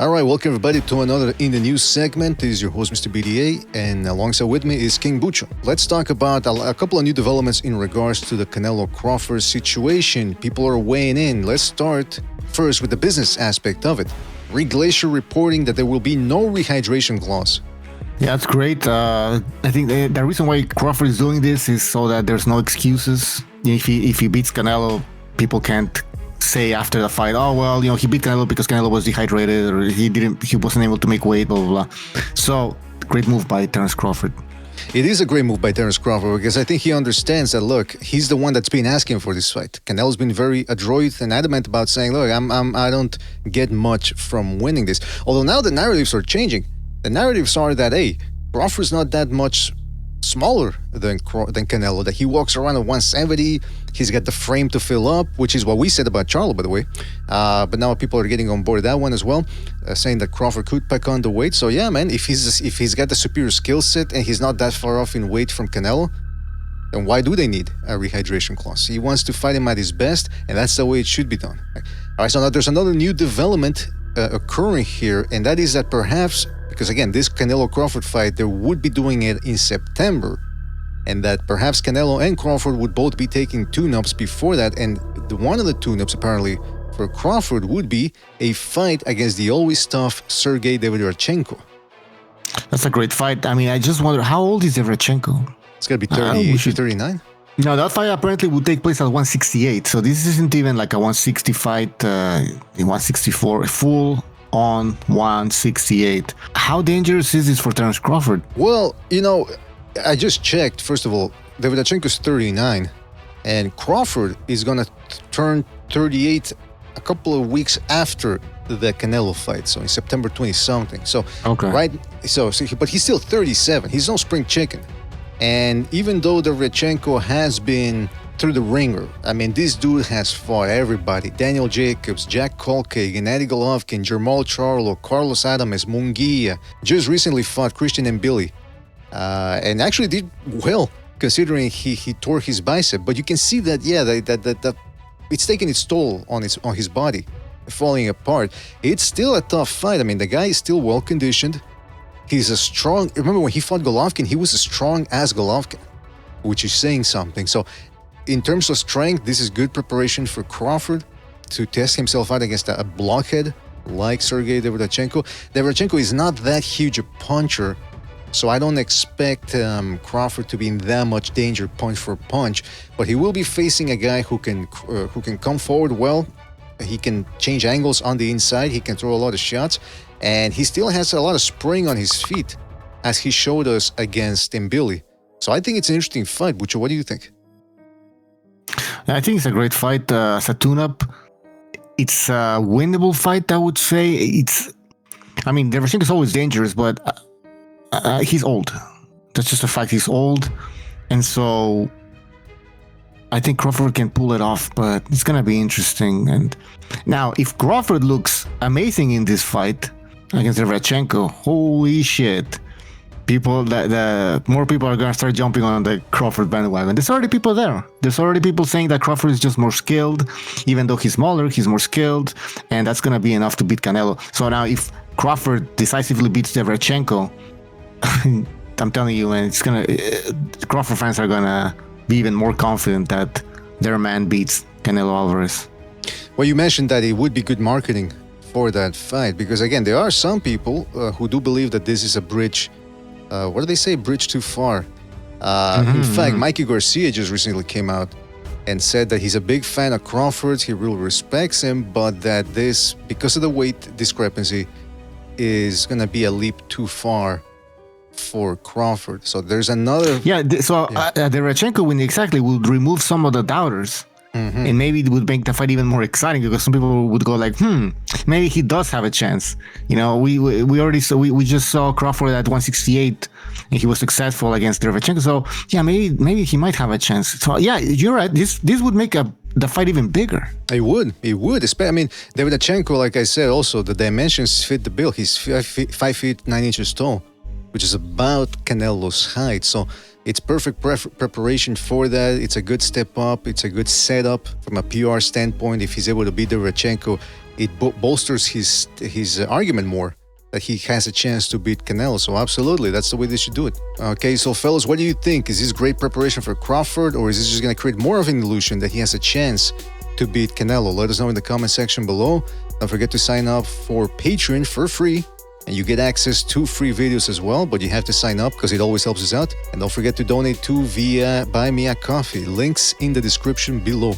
All right, welcome everybody to another In the News segment. This is your host, Mr. BDA, and alongside with me is King Bucho. Let's talk about a couple of new developments in regards to the Canelo Crawford situation. People are weighing in. Let's start first with the business aspect of it. Glacier reporting that there will be no rehydration clause. Yeah, that's great. I think the reason why Crawford is doing this is so that there's no excuses. If he beats Canelo, people can't say after the fight, oh well, he beat Canelo because Canelo was dehydrated or he wasn't able to make weight, blah blah blah. So great move by Terence Crawford. It is a great move by Terence Crawford because I think he understands that, look, he's the one that's been asking for this fight. Canelo's been very adroit and adamant about saying, look, I don't get much from winning this. Although now the narratives are changing. The narratives are that, hey, Crawford's not that much smaller than Canelo, that he walks around at 170. He's got the frame to fill up, which is what we said about Charlo, by the way. But now people are getting on board that one as well, saying that Crawford could pack on the weight. So yeah, man, if he's got the superior skill set and he's not that far off in weight from Canelo, then why do they need a rehydration clause? He wants to fight him at his best, and that's the way it should be done. All right, so now there's another new development occurring here, and that is that perhaps, because again, this Canelo-Crawford fight, they would be doing it in September, and that perhaps Canelo and Crawford would both be taking tune-ups before that, and one of the tune-ups apparently for Crawford would be a fight against the always tough Sergiy Derevyanchenko. That's a great fight. I mean, I just wonder, how old is Derevyanchenko? It's got to be 38 to 39. No, that fight apparently would take place at 168, so this isn't even like a 160 fight, 164, full on 168. How dangerous is this for Terence Crawford? Well, I just checked. First of all, Derevyanchenko's 39, and Crawford is going to turn 38 a couple of weeks after the Canelo fight, so in September 20-something. So, okay. Right? So, but he's still 37. He's no spring chicken. And even though Derevyanchenko has been through the ringer, I mean, this dude has fought everybody. Daniel Jacobs, Jack Colque, Gennady Golovkin, Jermall Charlo, Carlos Adames, Munguia. Just recently fought Christian Mbili. And actually did well, considering he tore his bicep. But you can see that, yeah, that it's taking its toll on his body, falling apart. It's still a tough fight. I mean, the guy is still well-conditioned. He's a strong... Remember, when he fought Golovkin, he was as strong as Golovkin, which is saying something. So, in terms of strength, this is good preparation for Crawford to test himself out against a blockhead like Sergiy Derevyanchenko. Derevyanchenko is not that huge a puncher, so I don't expect Crawford to be in that much danger punch for punch. But he will be facing a guy who can come forward well. He can change angles on the inside. He can throw a lot of shots. And he still has a lot of spring on his feet, as he showed us against Mbili. So I think it's an interesting fight. Bucho, what do you think? I think it's a great fight. As a tune-up, it's a winnable fight, I would say. Derevyanchenko is always dangerous, but he's old. That's just a fact. He's old. And so I think Crawford can pull it off, but it's going to be interesting. And now, if Crawford looks amazing in this fight against Derevyanchenko, holy shit. More people are going to start jumping on the Crawford bandwagon. There's already people there. There's already people saying that Crawford is just more skilled. Even though he's smaller, he's more skilled. And that's going to be enough to beat Canelo. So now if Crawford decisively beats Derevyanchenko, I'm telling you, man, Crawford fans are going to be even more confident that their man beats Canelo Alvarez. Well, you mentioned that it would be good marketing for that fight, because again, there are some people who do believe that this is a bridge. What do they say? Bridge too far. In fact, Mikey Garcia just recently came out and said that he's a big fan of Crawford. He really respects him, but that this, because of the weight discrepancy, is going to be a leap too far for Crawford. So there's another... Derevyanchenko would remove some of the doubters. Mm-hmm. And maybe it would make the fight even more exciting, because some people would go like, maybe he does have a chance. We just saw Crawford at 168 and he was successful against Derevyanchenko. So yeah, maybe he might have a chance. So yeah, you're right. This would make the fight even bigger. It would. I mean, Derevyanchenko, like I said, also the dimensions fit the bill. He's 5 feet 9 inches tall, which is about Canelo's height. So it's perfect preparation for that. It's a good step up. It's a good setup from a PR standpoint. If he's able to beat Derevyanchenko it bolsters his argument more that he has a chance to beat Canelo. So absolutely, that's the way they should do it. Okay, so fellas, what do you think? Is this great preparation for Crawford, or is this just going to create more of an illusion that he has a chance to beat Canelo? Let us know in the comment section below. Don't forget to sign up for Patreon for free, and you get access to free videos as well, but you have to sign up because it always helps us out. And don't forget to donate too via Buy Me a Coffee. Links in the description below.